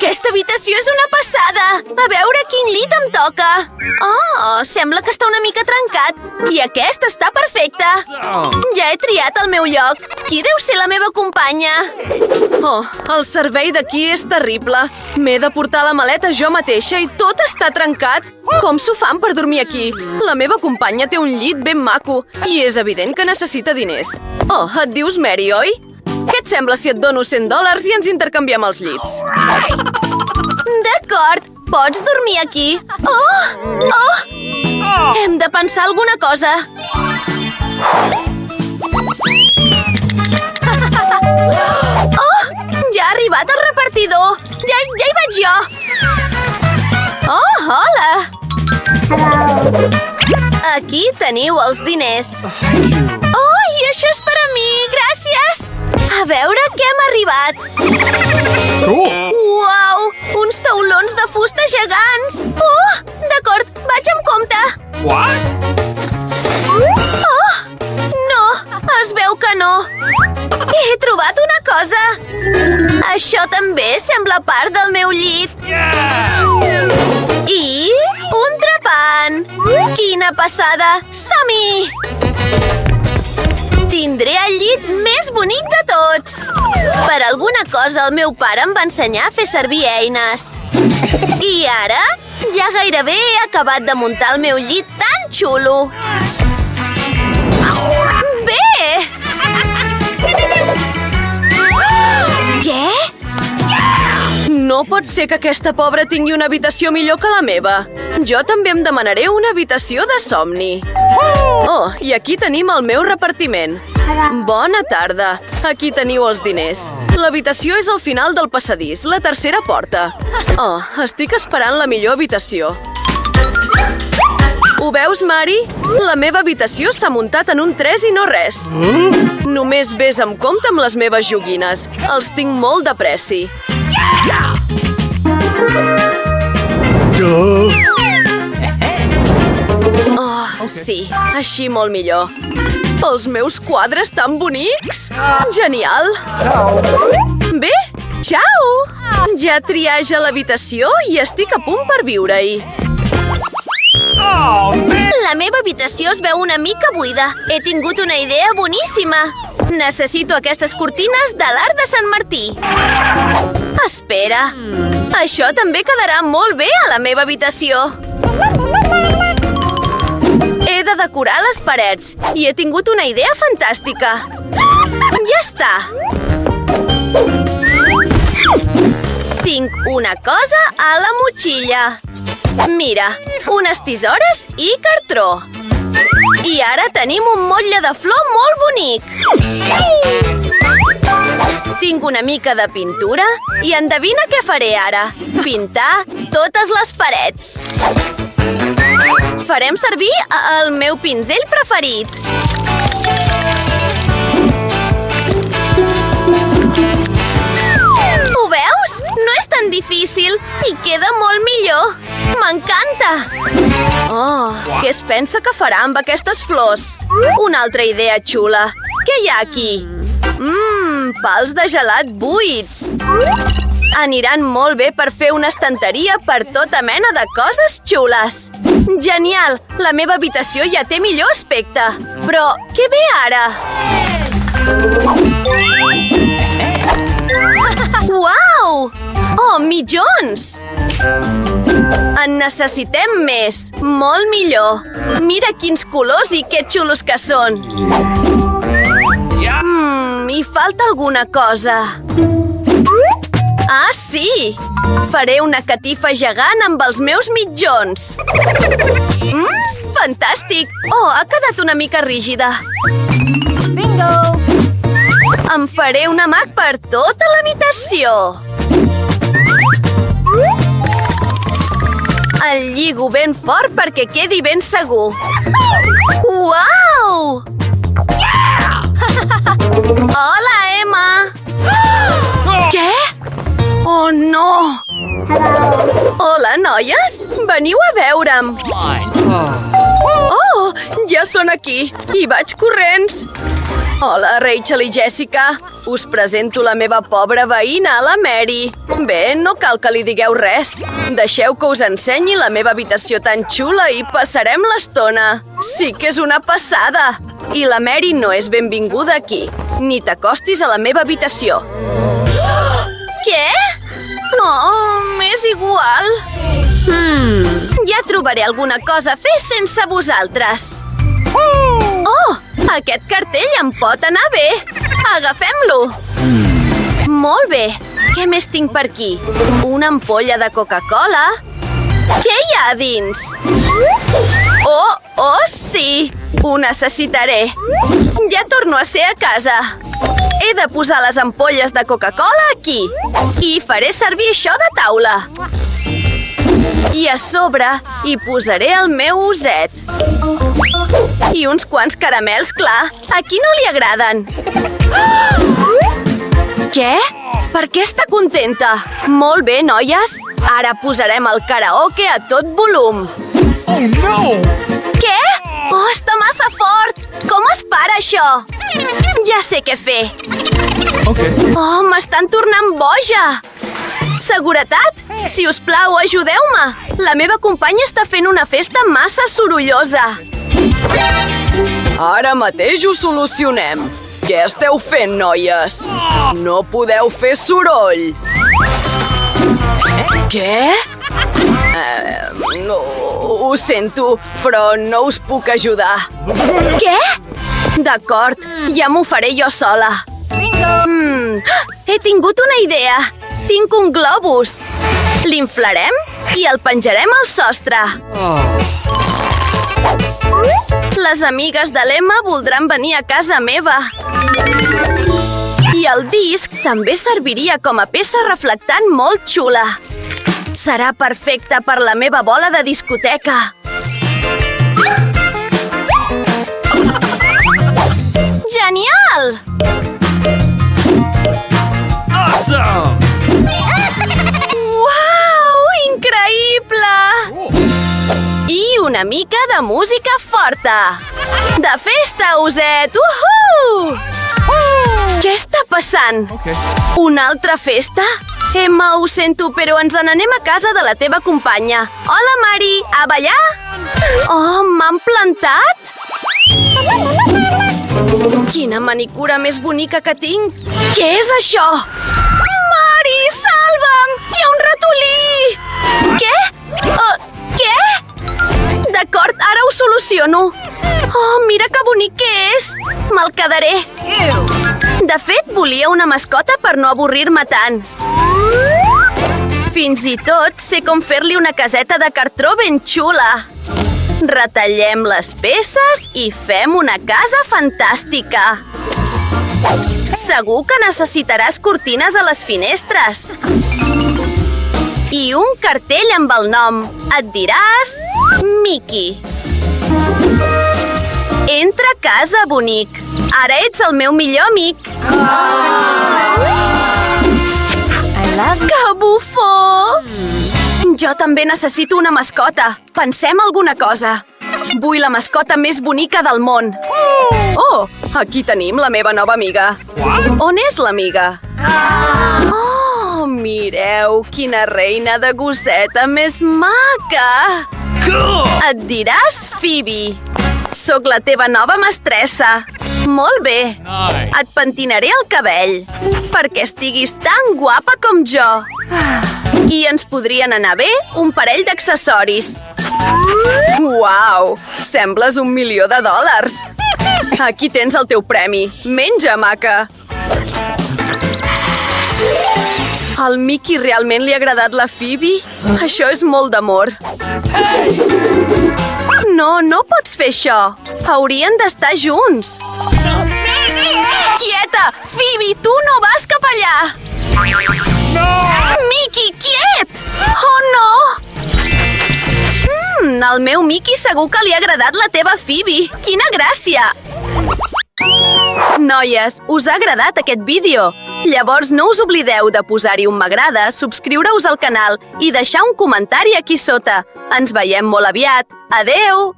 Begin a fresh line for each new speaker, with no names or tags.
Aquesta habitació és una passada! A veure quin llit em toca! Oh, sembla que està una mica trencat. I aquest està perfecte! Ja he triat el meu lloc. Qui deu ser la meva companya? Oh, el servei d'aquí és terrible. M'he de portar la maleta jo mateixa i tot està trencat. Com s'ho fan per dormir aquí? La meva companya té un llit ben maco i és evident que necessita diners. Oh, et dius Mary, oi? Què et sembla si et dono $100 i ens intercanviem els llits? D'acord, pots dormir aquí. Oh! Hem de pensar alguna cosa. Oh! Ja ha arribat el repartidor. Ja hi vaig jo. Oh, hola! Aquí teniu els diners. Oh, i això és per a mi, gràcies! A veure què hem arribat. Uau! Uns taulons de fusta gegants! Oh! D'acord, vaig amb compte. Oh! No! Es veu que no. He trobat una cosa. Això també sembla part del meu llit. I un trepant. Quina passada! Som-hi! Tindré el llit més bonic de tots. Per alguna cosa el meu pare em va ensenyar a fer servir eines. I ara ja gairebé he acabat de muntar el meu llit tan xulo. Bé! Què? No pot ser que aquesta pobra tingui una habitació millor que la meva. Jo també em demanaré una habitació de somni. Oh, i aquí tenim el meu repartiment. Bona tarda. Aquí teniu els diners. L'habitació és al final del passadís, la tercera porta. Oh, estic esperant la millor habitació. Ho veus, Mari? La meva habitació s'ha muntat en un 3 i no res. Només vés amb compte amb les meves joguines. Els tinc molt de preci. Oh, sí, així molt millor. Els meus quadres tan bonics! Genial! Bé, ciao! Ja triaja l'habitació i estic a punt per viure-hi. La meva habitació es veu una mica buida. He tingut una idea boníssima. Necessito aquestes cortines de l'art de Sant Martí. Espera, això també quedarà molt bé a la meva habitació. He de decorar les parets i he tingut una idea fantàstica. Ja està. Tinc una cosa a la motxilla. Mira, unes tisores i cartró. I ara tenim un motlle de flor molt bonic. Tinc una mica de pintura i endevina què faré ara. Pintar totes les parets. Farem servir el meu pinzell preferit. Ho veus? No és tan difícil i queda molt millor. M'encanta! Oh, què es pensa que farà amb aquestes flors? Una altra idea xula. Què hi ha aquí? Pals de gelat buits. Aniran molt bé per fer una estanteria per tota mena de coses xules. Genial! La meva habitació ja té millor aspecte. Però què ve ara? Uau! Oh, mitjons! En necessitem més. Molt millor. Mira quins colors i que xulos que són. Hi falta alguna cosa. Ah, sí! Faré una catifa gegant amb els meus mitjons. Fantàstic! Oh, ha quedat una mica rígida. Bingo! Em faré un amac per tota l'habitació. El lligo ben fort perquè quedi ben segur. Uau! Hola, Emma! Què? Oh, no! Hola, noies! Veniu a veure'm! Oh, ja són aquí! I vaig corrents! Hola, Rachel i Jessica. Us presento la meva pobra veïna, la Mary. Bé, no cal que li digueu res. Deixeu que us ensenyi la meva habitació tan xula i passarem l'estona. Sí que és una passada. I la Mary no és benvinguda aquí. Ni t'acostis a la meva habitació. Què? Oh, m'és igual. Ja trobaré alguna cosa a fer sense vosaltres. Oh, aquest cartell em pot anar bé. Agafem-lo. Molt bé. Què més tinc per aquí? Una ampolla de Coca-Cola? Què hi ha a dins? Oh, sí! Ho necessitaré. Ja torno a ser a casa. He de posar les ampolles de Coca-Cola aquí. I faré servir això de taula. I a sobre hi posaré el meu osset. I uns quants caramels, clar. A qui no li agraden? Què? Per què està contenta? Molt bé, noies. Ara posarem el karaoke a tot volum.
Oh, no!
Què? Oh, està massa fort! Com es para, això? Ja sé què fer.
Okay.
Oh, m'estan tornant boja! Seguretat? Si us plau, ajudeu-me! La meva companya està fent una festa massa sorollosa. Ara mateix ho solucionem. Què esteu fent, noies? No podeu fer soroll. Què? No, ho sento, però no us puc ajudar. Què? D'acord, ja m'ho faré jo sola. He tingut una idea. Tinc un globus. L'inflarem i el penjarem al sostre. Les amigues de l'Emma voldran venir a casa meva. I el disc també serviria com a peça reflectant molt xula. Serà perfecte per la meva bola de discoteca. Genial!
Awesome!
Uau! Increïble! I una mica de música forta. De festa, Oset! Què està passant?
Okay.
Una altra festa? Emma, ho sento, però ens n'anem a casa de la teva companya. Hola, Mari! A ballar? Oh, m'han plantat? Quina manicura més bonica que tinc! Què és això? Mari, salva'm! Hi ha un ratolí! Què? Què? D'acord, ara ho soluciono. Oh, mira que bonic que és! Me'l quedaré. De fet, volia una mascota per no avorrir-me tant. Fins i tot sé com fer-li una caseta de cartró ben xula. Retallem les peces i fem una casa fantàstica. Segur que necessitaràs cortines a les finestres. I un cartell amb el nom. Et diràs Mickey. Entra a casa, bonic. Ara ets el meu millor amic. Que bufó! Jo també necessito una mascota. Pensem alguna cosa. Vull la mascota més bonica del món. Oh, aquí tenim la meva nova amiga. On és l'amiga? Oh, mireu, quina reina de gosseta més maca! Et diràs Phoebe. Sóc la teva nova mestressa. Molt bé. Et pentinaré el cabell perquè estiguis tan guapa com jo. I ens podrien anar bé un parell d'accessoris. Uau! Sembles $1.000.000. Aquí tens el teu premi. Menja, maca! Al Mickey realment li ha agradat la Phoebe? Això és molt d'amor. No, no pots fer això. Haurien d'estar junts. Quieta! Phoebe, tu no vas cap allà!
No!
Mickey, quiet! Oh, no! Al meu Mickey segur que li ha agradat la teva Phoebe. Quina gràcia! Noies, us ha agradat aquest vídeo? Llavors no us oblideu de posar-hi un m'agrada, subscriure-us al canal i deixar un comentari aquí sota. Ens veiem molt aviat. Adeu!